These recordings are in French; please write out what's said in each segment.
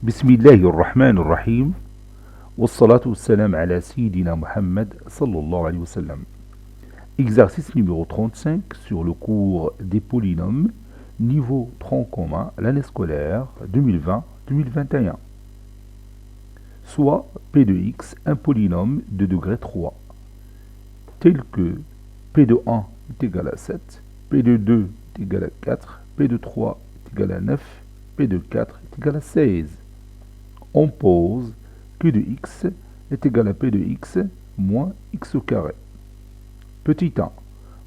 بسم الله الرحمن الرحيم والصلاة والسلام على سيدنا Muhammad sallallahu alayhi wa sallam. Exercice numéro 35 sur le cours des polynômes, niveau tronc commun, l'année scolaire 2020-2021. Soit P de x, un polynôme de degré 3, tel que P de 1 est égal à 7, P de 2 est égal à 4, P de 3 est égal à 9, P de 4 est égal à 16. On pose Q de x est égal à P de x moins x au carré. Petit 1.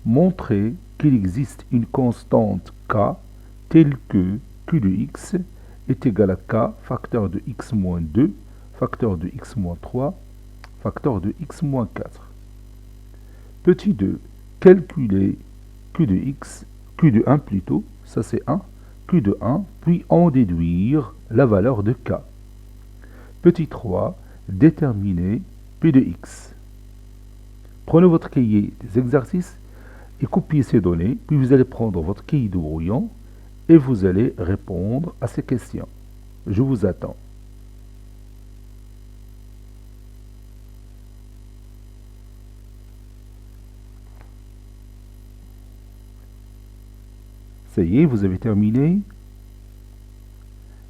Montrer qu'il existe une constante k telle que Q de x est égal à k facteur de x moins 2, facteur de x moins 3, facteur de x moins 4. Petit 2. Calculer Q de x, Q de 1 plutôt, ça c'est 1, Q de 1, puis en déduire la valeur de k. Petit 3, déterminer P de x. Prenez votre cahier des exercices et copiez ces données, puis vous allez prendre votre cahier de brouillon et vous allez répondre à ces questions. Je vous attends. Ça y est, vous avez terminé.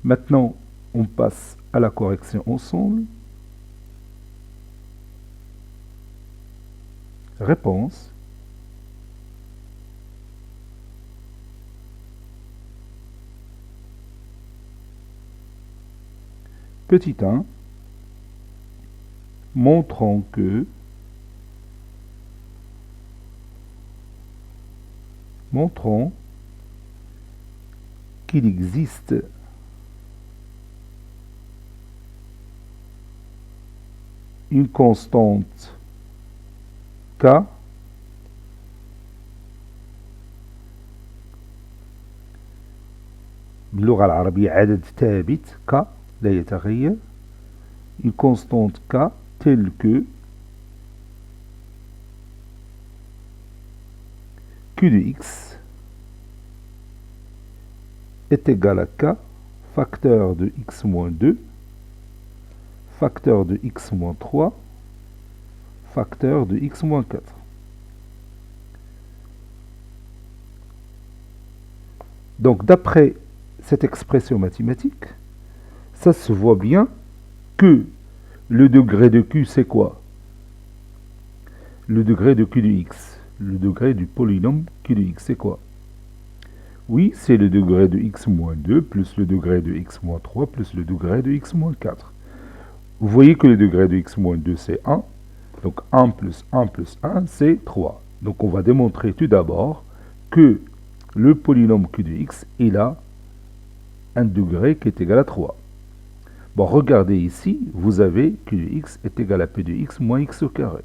Maintenant, on passe à la correction ensemble. Réponse. Petit 1. Montrons qu'il existe une constante k باللغة العربية عدد ثابت k لا يتغير, une constante k telle que Q de x est égal à k facteur de x moins 2, facteur de x moins 3, facteur de x moins 4. Donc d'après cette expression mathématique, ça se voit bien que le degré de q c'est quoi? Le degré de q de x, le degré du polynôme q de x c'est quoi? Oui, c'est le degré de x moins 2 plus le degré de x moins 3 plus le degré de x moins 4. Vous voyez que le degré de x moins 2 c'est 1. Donc 1 plus 1 plus 1 c'est 3. Donc on va démontrer tout d'abord que le polynôme q de x, il a un degré qui est égal à 3. Bon, regardez ici, vous avez q de x est égal à p de x moins x au carré.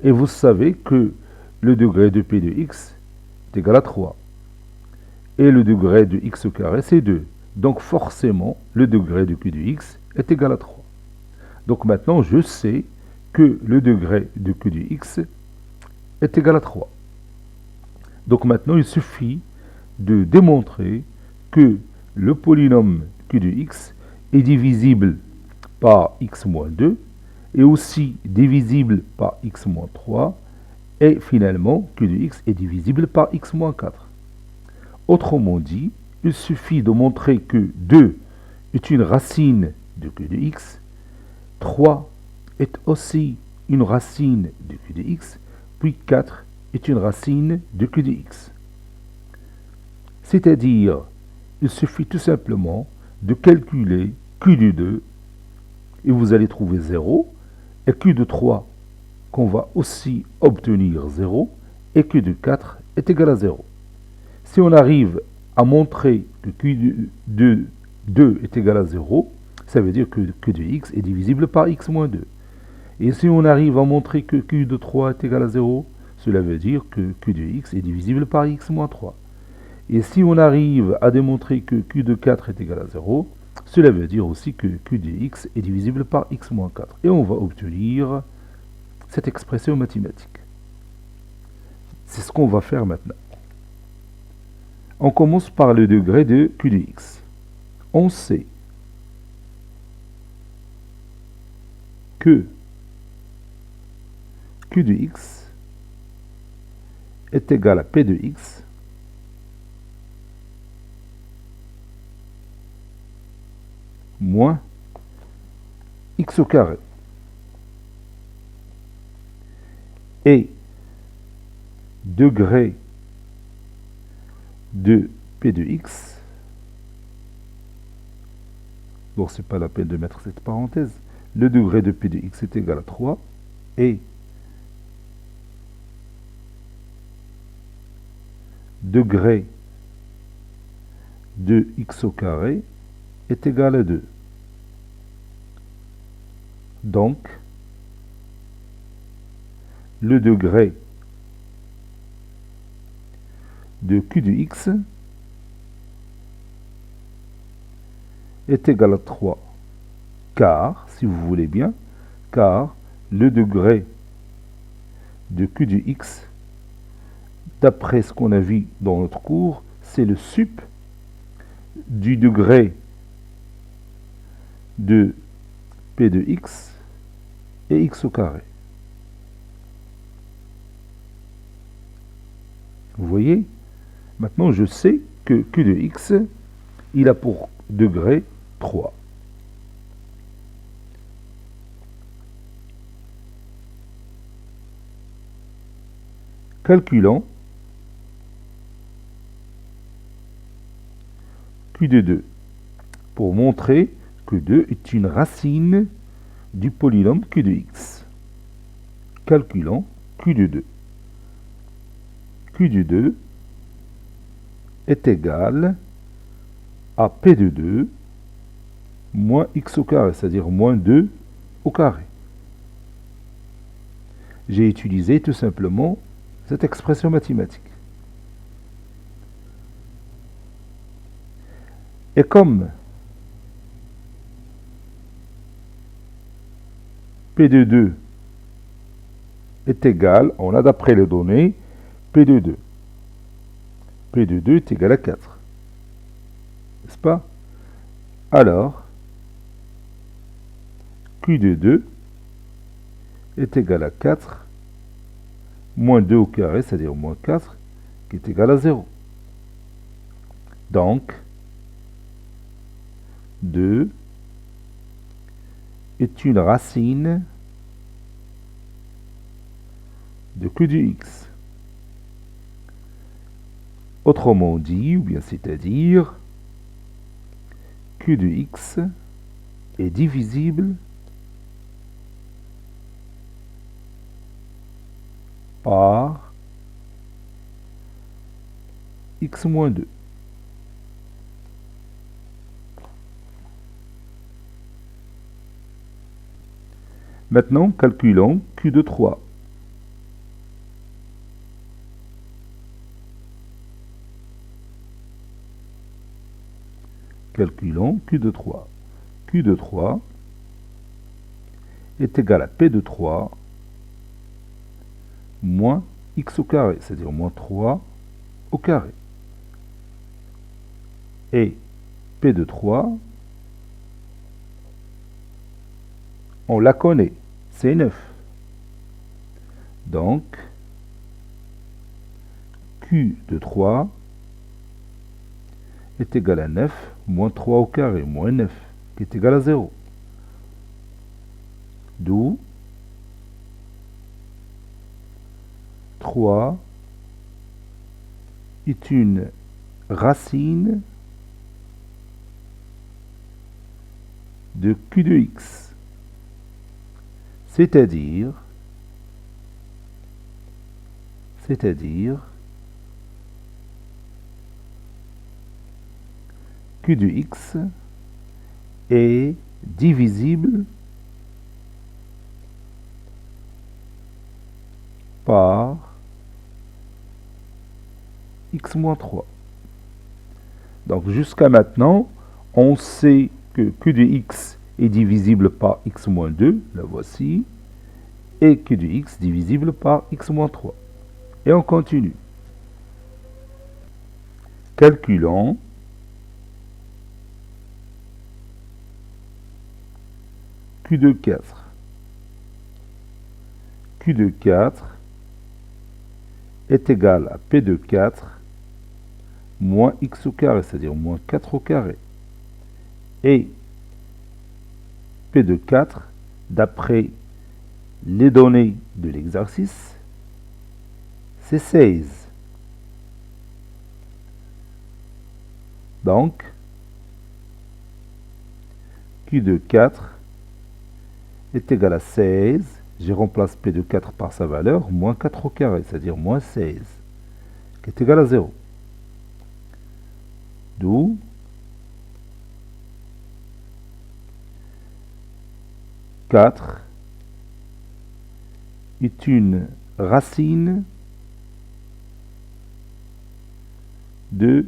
Et vous savez que le degré de p de x est égal à 3. Et le degré de x au carré, c'est 2. Donc forcément, le degré de q de x est égal à 3. Donc maintenant, je sais que le degré de q de x est égal à 3. Donc maintenant, il suffit de démontrer que le polynôme q de x est divisible par x moins 2 et aussi divisible par x moins 3 et finalement q de x est divisible par x moins 4. Autrement dit, il suffit de montrer que 2 est une racine de q de x, 3 est aussi une racine de q de x, puis 4 est une racine de q de x. C'est-à-dire, il suffit tout simplement de calculer q de 2 et vous allez trouver 0, et q de 3 qu'on va aussi obtenir 0, et q de 4 est égal à 0. Si on arrive à montrer que q de 2 est égal à 0, ça veut dire que q de x est divisible par x moins 2. Et si on arrive à montrer que q de 3 est égal à 0, cela veut dire que q de x est divisible par x moins 3. Et si on arrive à démontrer que q de 4 est égal à 0, cela veut dire aussi que q de x est divisible par x moins 4. Et on va obtenir cette expression mathématique. C'est ce qu'on va faire maintenant. On commence par le degré de q de x. On sait que Q de x est égal à P de x moins x au carré. Et degré de P de x, bon, c'est pas la peine de mettre cette parenthèse, le degré de P de x est égal à 3 et degré de x au carré est égal à 2. Donc, le degré de Q de x est égal à 3, car, si vous voulez bien, car le degré de Q de x, d'après ce qu'on a vu dans notre cours, c'est le sup du degré de P de x et x au carré. Vous voyez? Maintenant, je sais que Q de x, il a pour degré 3. Calculons Q de 2 pour montrer que 2 est une racine du polynôme Q de x. Calculons Q de 2. Q de 2 est égal à P de 2 moins x au carré, c'est-à-dire moins 2 au carré. J'ai utilisé tout simplement cette expression mathématique. Et comme P de 2 est égal, on a d'après les données, P de 2. P de 2 est égal à 4. N'est-ce pas? Alors, Q de 2 est égal à 4 moins 2 au carré, c'est-à-dire moins 4, qui est égal à 0. Donc, 2 est une racine de Q de x. Autrement dit, ou bien c'est-à-dire, Q de x est divisible par x moins 2. Maintenant, calculons Q de 3. Calculons Q de 3. Q de 3 est égal à P de 3 moins x au carré, c'est-à-dire moins 3 au carré. Et P de 3, on la connaît, c'est 9. Donc, Q de 3 est égal à 9 moins 3 au carré, moins 9, qui est égal à 0. D'où 3 est une racine de Q de x, c'est-à-dire Q de x est divisible par x moins 3. Donc jusqu'à maintenant, on sait que Q de x est divisible par x moins 2, la voici, et Q de x divisible par x moins 3. Et on continue. Calculons Q de 4. Q de 4 est égal à P de 4 moins X au carré, c'est-à-dire moins 4 au carré. Et P de 4, d'après les données de l'exercice, c'est 16. Donc, Q de 4 est égal à 16. Je remplace P de 4 par sa valeur, moins 4 au carré, c'est-à-dire moins 16, qui est égal à 0. D'où « 4 est une racine de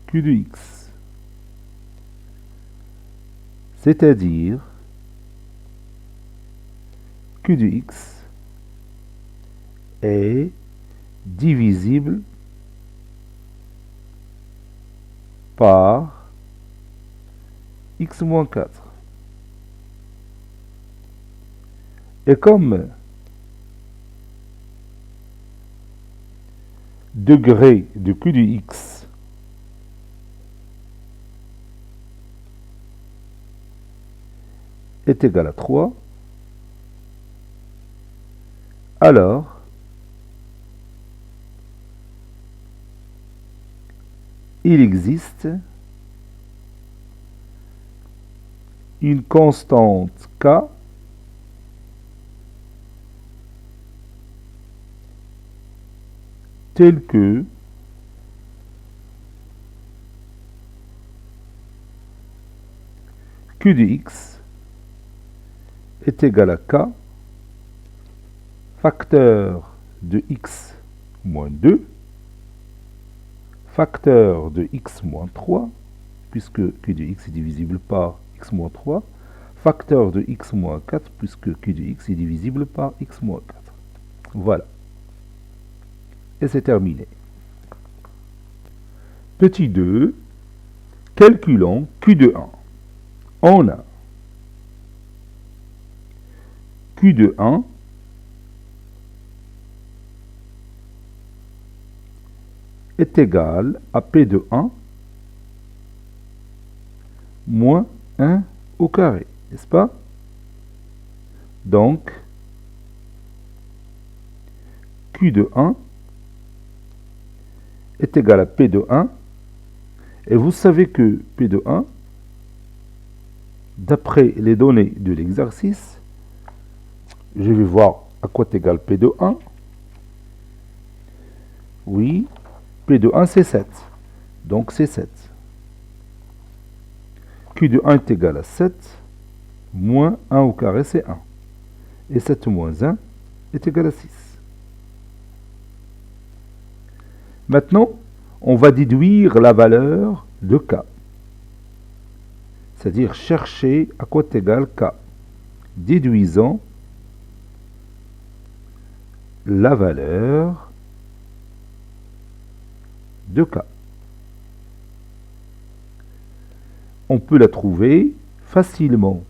Q de X. » C'est-à-dire Q de X est divisible par X moins 4. Et comme degré de Q de X est égal à 3, alors il existe une constante K telle que Q de X est égal à K facteur de X moins 2 facteur de X moins 3, puisque Q de X est divisible par X moins 3, facteur de X moins 4, puisque Q de X est divisible par X moins 4. Voilà. Et c'est terminé. Petit 2, calculons Q de 1. On a Q de 1 est égal à P de 1 moins 1 au carré, n'est-ce pas? Donc, Q de 1 est égal à P de 1. Et vous savez que P de 1, d'après les données de l'exercice, je vais voir à quoi est égal P de 1. Oui, P de 1 c'est 7. Donc c'est 7. Q de 1 est égal à 7, moins 1 au carré c'est 1. Et 7 moins 1 est égal à 6. Maintenant, on va déduire la valeur de K. C'est-à-dire chercher à quoi est égal K. Déduisons la valeur de K. On peut la trouver facilement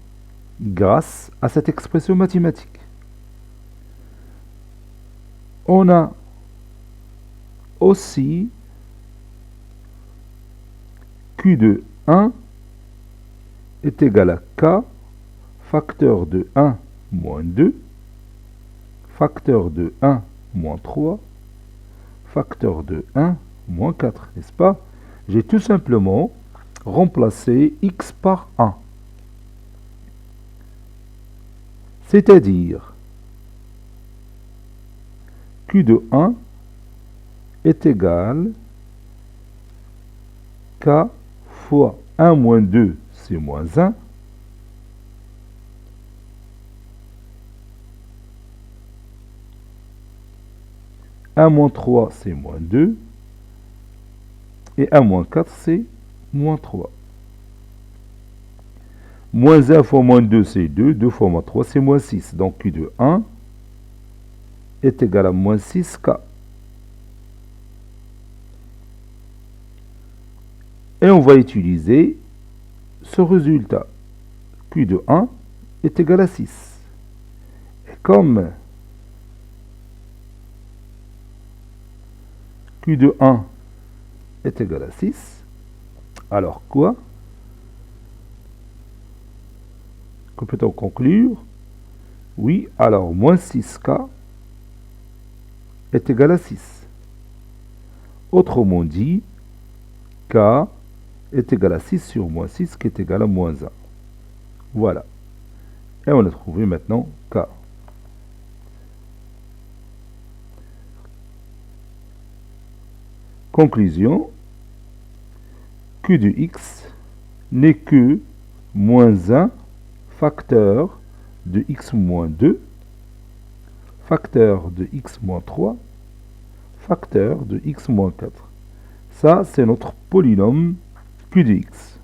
grâce à cette expression mathématique. On a aussi Q de 1 est égal à K facteur de 1 moins 2 facteur de 1 moins 3 facteur de 1 moins 4, n'est-ce pas? J'ai tout simplement remplacé x par 1. C'est-à-dire Q de 1 est égal K fois 1 moins 2, c'est moins 1. Un moins 3, c'est moins 2. Et 1 moins 4, c'est moins 3. Moins 1 fois moins 2, c'est 2. 2 fois moins 3, c'est moins 6. Donc Q de 1 est égal à moins 6K. Et on va utiliser ce résultat. Q de 1 est égal à 6. Et comme Q de 1 est égal à 6. Alors quoi? Que peut-on conclure? Oui, alors moins 6K est égal à 6. Autrement dit, K est égal à 6 sur moins 6 qui est égal à moins 1. Voilà. Et on a trouvé maintenant K. Conclusion, Q de x n'est que moins 1 facteur de x moins 2, facteur de x moins 3, facteur de x moins 4. Ça, c'est notre polynôme Q de x.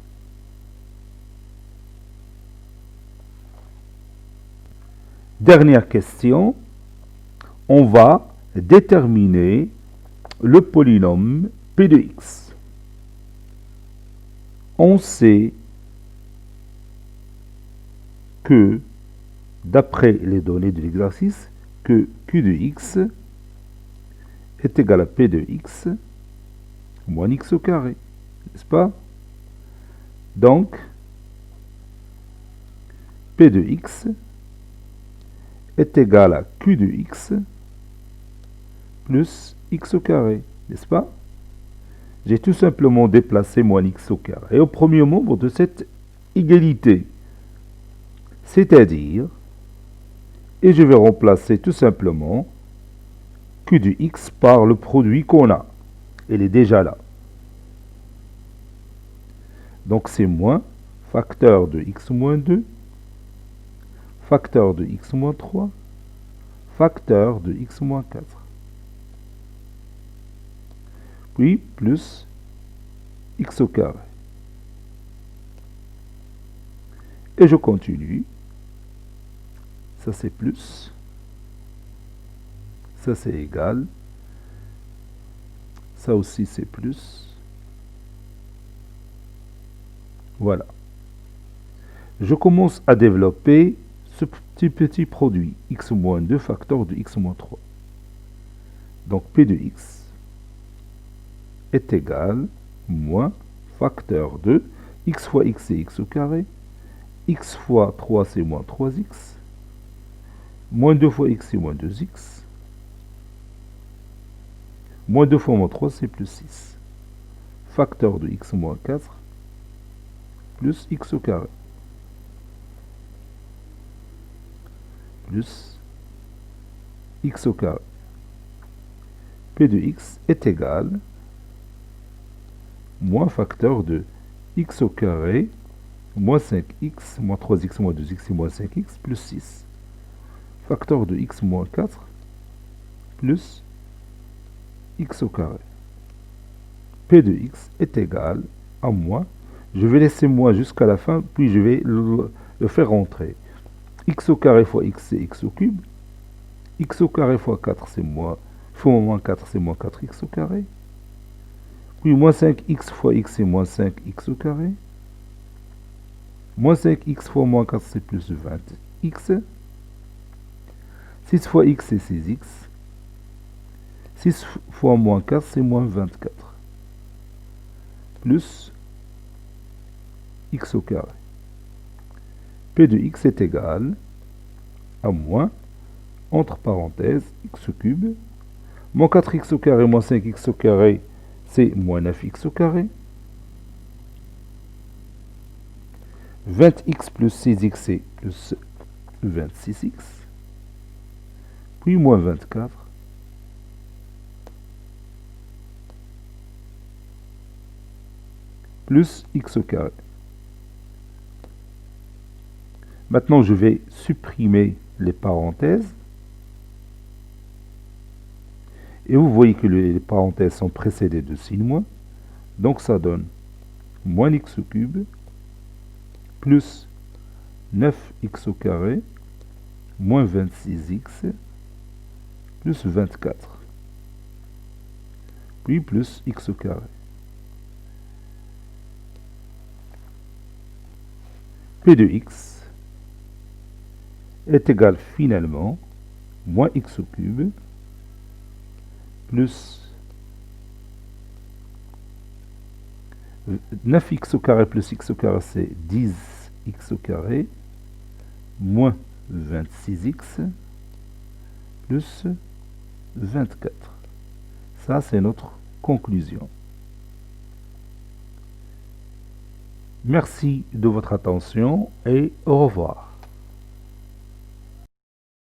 Dernière question, on va déterminer le polynôme P de x. On sait que, d'après les données de l'exercice, que Q de x est égal à P de x moins x au carré, n'est-ce pas? Donc, P de x est égal à Q de x plus x au carré, n'est-ce pas? J'ai tout simplement déplacé moins x au carré au premier membre de cette égalité. C'est-à-dire, et je vais remplacer tout simplement Q de x par le produit qu'on a. Il est déjà là. Donc c'est moins facteur de x moins 2, facteur de x moins 3, facteur de x moins 4. Puis plus x au carré. Et je continue. Ça c'est plus. Ça c'est égal. Ça aussi c'est plus. Voilà. Je commence à développer ce petit produit. X moins 2 facteur de x moins 3. Donc P de x est égal moins facteur de x fois x c'est x au carré. X fois 3 c'est moins 3x. Moins 2 fois x c'est moins 2x. Moins 2 fois moins 3 c'est plus 6. Facteur de x moins 4 plus x au carré. Plus x au carré. P de x est égal moins facteur de x au carré moins 5x moins 3x moins 2x et moins 5x plus 6. Facteur de x moins 4 plus x au carré. P de x est égal à moins. Je vais laisser moins jusqu'à la fin, puis je vais le faire rentrer. X au carré fois x, c'est x au cube. X au carré fois 4, c'est moins. Fois moins 4, c'est moins 4x au carré. Puis moins 5x fois x, c'est moins 5x au carré. Moins 5x fois moins 4, c'est plus 20x. 6 fois x, c'est 6x. 6 fois moins 4, c'est moins 24. Plus x au carré. P de x est égal à moins, entre parenthèses, x au cube. Moins 4x au carré moins 5x au carré, c'est moins 9x au carré. 20x plus 6x, c'est plus 26x. Puis moins 24. Plus x au carré. Maintenant, je vais supprimer les parenthèses. Et vous voyez que les parenthèses sont précédées de signe moins. Donc ça donne moins x au cube plus 9x au carré moins 26x plus 24. Puis plus x au carré. P de x est égal finalement moins x au cube plus 9x au carré plus x au carré, c'est 10x au carré, moins 26x, plus 24. Ça, c'est notre conclusion. Merci de votre attention et au revoir.